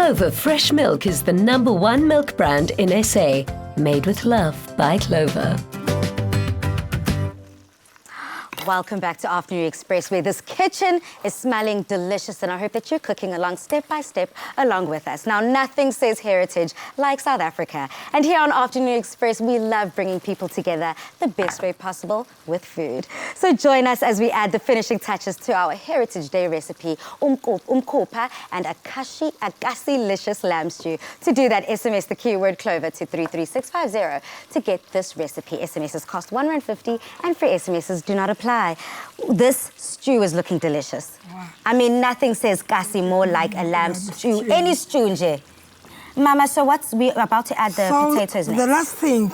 Clover fresh milk is the #1 milk brand in SA. Made with love by Clover. Welcome back to Afternoon Express, where this kitchen is smelling delicious, and I hope that you're cooking along step by step along with us. Now, nothing says heritage like South Africa. And here on Afternoon Express, we love bringing people together the best way possible with food. So join us as we add the finishing touches to our Heritage Day recipe, umkhupa and a kasi-licious lamb stew. To do that, SMS the keyword Clover to 33650 to get this recipe. SMSs cost R1.50 and free SMSs do not apply. This stew is looking delicious. Wow. I mean, nothing says kasi more like a lamb stew. Any stew, nje. Mama, so we're about to add the potatoes next? The last thing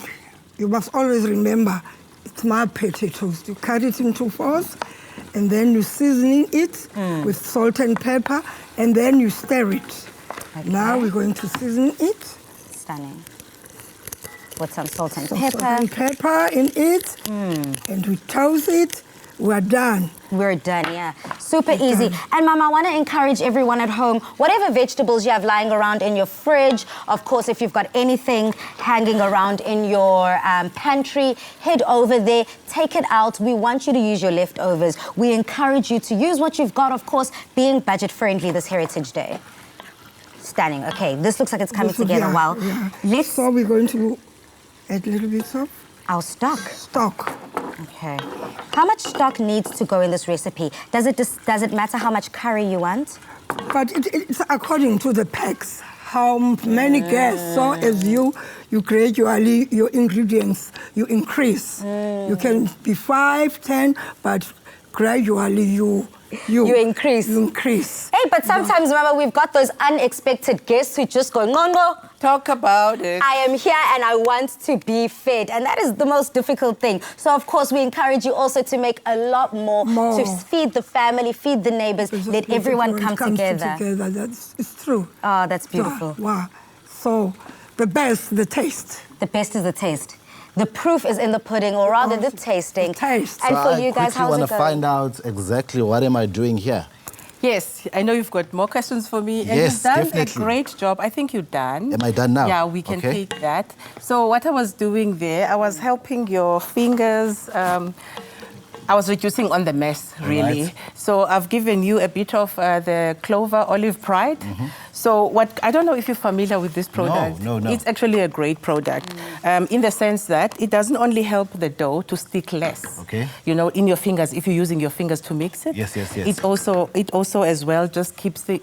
you must always remember, it's my potatoes. You cut it into fours, and then you season it with salt and pepper, and then you stir it. Okay. Now we're going to season it. Stunning. With some salt and pepper. Salt and pepper in it, and we toast it. We're done. We're done, yeah. Super easy. And Mama, I want to encourage everyone at home, whatever vegetables you have lying around in your fridge, of course, if you've got anything hanging around in your pantry, head over there, take it out. We want you to use your leftovers. We encourage you to use what you've got, of course, being budget-friendly this Heritage Day. Stunning. Okay, this looks like it's coming together well. Yeah. So we're going to add a little bit of our stock. Stock. Okay. How much stock needs to go in this recipe? Does it matter how much curry you want? But it's according to the packs. How many guests? So as you gradually your ingredients you increase. You can be 5, 10, but gradually you increase. You increase. Hey, but sometimes, Mama, we've got those unexpected guests who just go, no. Talk about it. I am here and I want to be fed. And that is the most difficult thing. So, of course, we encourage you also to make a lot more. To feed the family, feed the neighbors, let everyone come together. It's true. Oh, that's beautiful. Wow. So, the best, the taste. The best is the taste. The proof is in the pudding, or rather the tasting. The taste. And for you guys, how's it going? I want to find out exactly what am I doing here. Yes, I know you've got more questions for me. And yes, you've done definitely. A great job. I think you're done. Am I done now? Yeah, we can take that. So what I was doing there, I was helping your fingers. I was reducing on the mess, really. Right. So I've given you a bit of the Clover Pride. So I don't know if you're familiar with this product. No. It's actually a great product in the sense that it doesn't only help the dough to stick less. Okay. You know, in your fingers, if you're using your fingers to mix it. Yes. It also as well just keeps the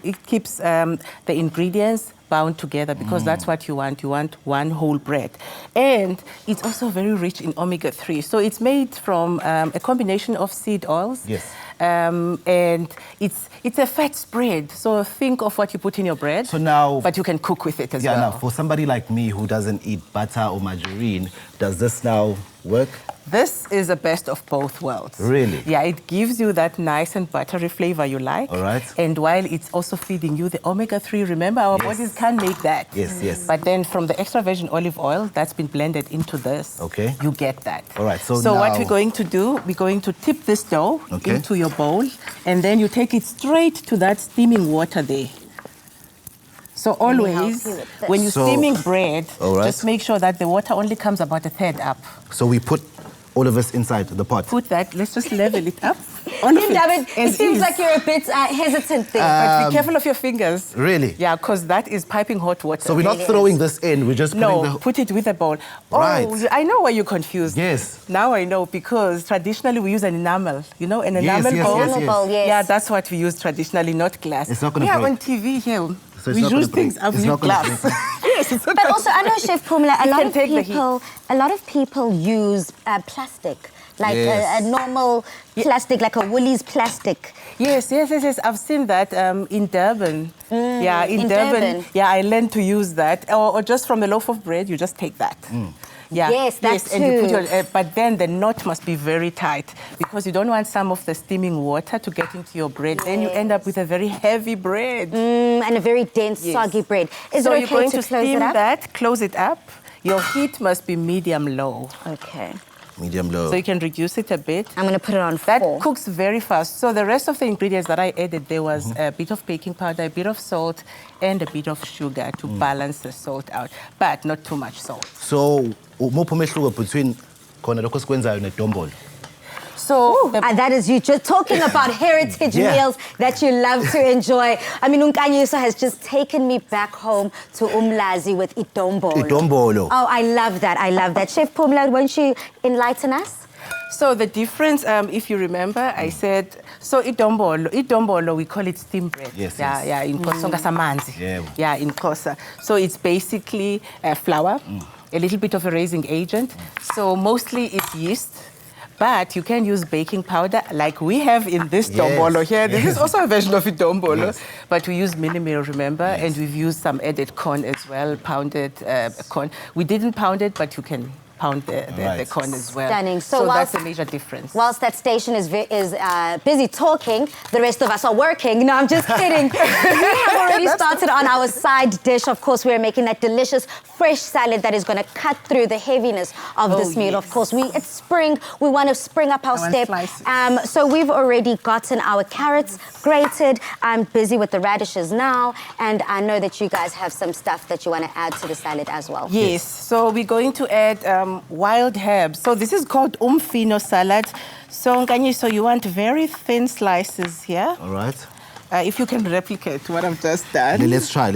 ingredients bound together, because that's what you want. You want one whole bread. And it's also very rich in omega-3. So it's made from a combination of seed oils. Yes. And it's a fat spread. So think of what you put in your bread. So now, but you can cook with it as well. Yeah, now for somebody like me who doesn't eat butter or margarine, does this now work? This is the best of both worlds. Really? Yeah, it gives you that nice and buttery flavor you like. All right. And while it's also feeding you the omega-3, remember our bodies can't make that. Yes. But then from the extra virgin olive oil that's been blended into this, you get that. All right. So now, what what we're going to do, we're going to tip this dough into your bowl, and then you take it straight to that steaming water there. So always, when you're steaming bread, just make sure that the water only comes about a third up. So we put all of us inside the pot. Put that. Let's just level it up. It seems like you're a bit hesitant there. But be careful of your fingers. Really? Yeah, because that is piping hot water. So we're not throwing this in, we're just putting No, put it with a bowl. Right. Oh, I know why you're confused. Yes. Now I know, because traditionally we use an enamel. You know, an enamel bowl? Yes. Yeah, that's what we use traditionally, not glass. It's not going to break. We are on TV here. So we use things out of glass. Yes, it's not. But also, I know, Chef Pumla, a lot of people use plastic. Like a normal plastic, like a Woolies plastic. Yes. I've seen that in Durban. In Durban. Yeah, I learned to use that. Or just from a loaf of bread, you just take that. Yeah. Yes, that's and you put but then the knot must be very tight, because you don't want some of the steaming water to get into your bread. Then you end up with a very heavy bread. And a very dense, soggy bread. Is it okay you're going to close steam it up? that, close it up. Your heat must be medium-low. Okay. Medium low. So you can reduce it a bit. I'm going to put it on That 4. cooks very fast. So the rest of the ingredients that I added, there was a bit of baking powder, a bit of salt, and a bit of sugar to balance the salt out, but not too much salt. So, umuphi umehluko between khona lokho sikwenzayo nedombolo? So And that is you just talking about heritage meals that you love to enjoy. I mean, Unkanyiso has just taken me back home to Umlazi with idombolo. Idombolo. Oh, I love that. I love that. Chef Pumla, won't you enlighten us? So the difference, if you remember, I said, so idombolo, we call it steam bread. Yes, yeah, yes. yeah, in Xhosa ngasamanzi. Yeah. Yeah, in Xhosa. So it's basically flour, a little bit of a raising agent. So mostly it's yeast. But you can use baking powder like we have in this dombolo here. This is also a version of idombolo, but we use mini meal, remember? And we've used some added corn as well, pounded corn. We didn't pound it, but you can pound the corn as well. Stunning. So whilst, that's a major difference. Whilst that station is busy talking, the rest of us are working. No, I'm just kidding. We have already started on our side dish. Of course, we're making that delicious fresh salad that is going to cut through the heaviness of this meal. Of course, it's spring. We want to spring up our step. So we've already gotten our carrots grated. I'm busy with the radishes now. And I know that you guys have some stuff that you want to add to the salad as well. Yes. So we're going to add wild herbs. So this is called umfino salad. So Nkanyiso, you want very thin slices here. All right. If you can replicate what I've just done. Let's try.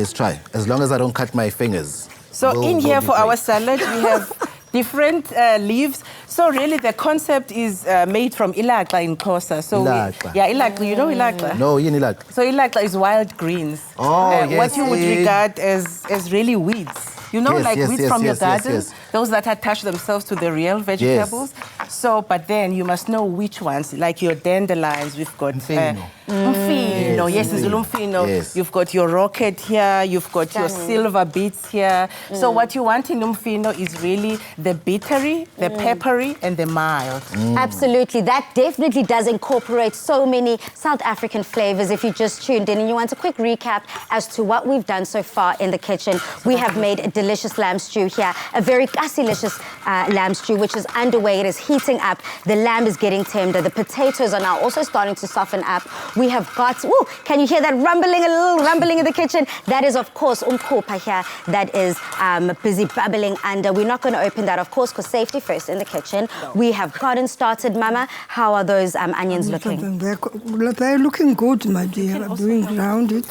As long as I don't cut my fingers. So in here for our salad, we have different leaves. So really the concept is made from ilagla in Xhosa. So ilagla, you know ilagla? No, ilagla. So ilagla is wild greens. What you would regard as really weeds. You know, weeds from your garden, those that attach themselves to the real vegetables. So, but then you must know which ones, like your dandelions, we've got umfino, umfino. You've got your rocket here, you've got your silver beets here. So what you want in umfino is really the bittery, the peppery, and the mild. Absolutely. That definitely does incorporate so many South African flavors. If you just tuned in and you want a quick recap as to what we've done so far in the kitchen, we have made a delicious lamb stew here, a very delicious lamb stew, which is underway. It is heating up. The lamb is getting tender. The potatoes are now also starting to soften up. We have got, can you hear that rumbling, a little rumbling in the kitchen? That is, of course, umkhupa here. That is busy bubbling under. We're not going to open that, of course, because safety first in the kitchen. We have gotten started, Mama. How are those onions looking? They're looking good, my dear. I'm doing ground it.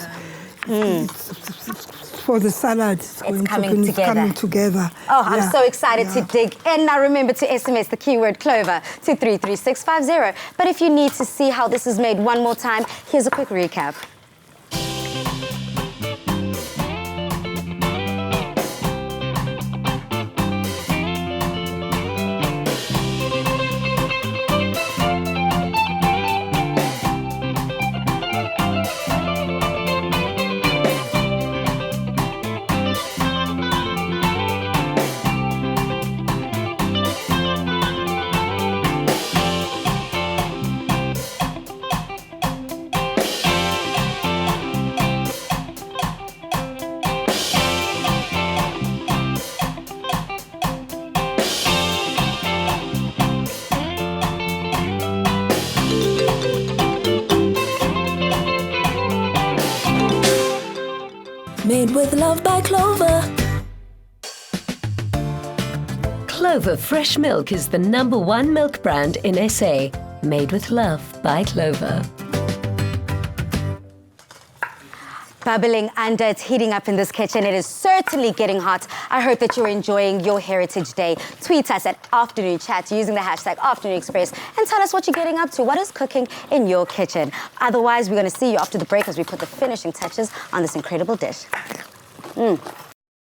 For the salad, it's coming together. Oh, I'm so excited to dig in. Now remember to SMS the keyword Clover to 33650. But if you need to see how this is made one more time, here's a quick recap. Made with love by Clover. Clover Fresh Milk is the #1 milk brand in SA. Made with love by Clover. Bubbling under, it's heating up in this kitchen. It is certainly getting hot. I hope that you're enjoying your Heritage Day. Tweet us at Afternoon Chat using the hashtag Afternoon Express and tell us what you're getting up to. What is cooking in your kitchen? Otherwise, we're going to see you after the break as we put the finishing touches on this incredible dish.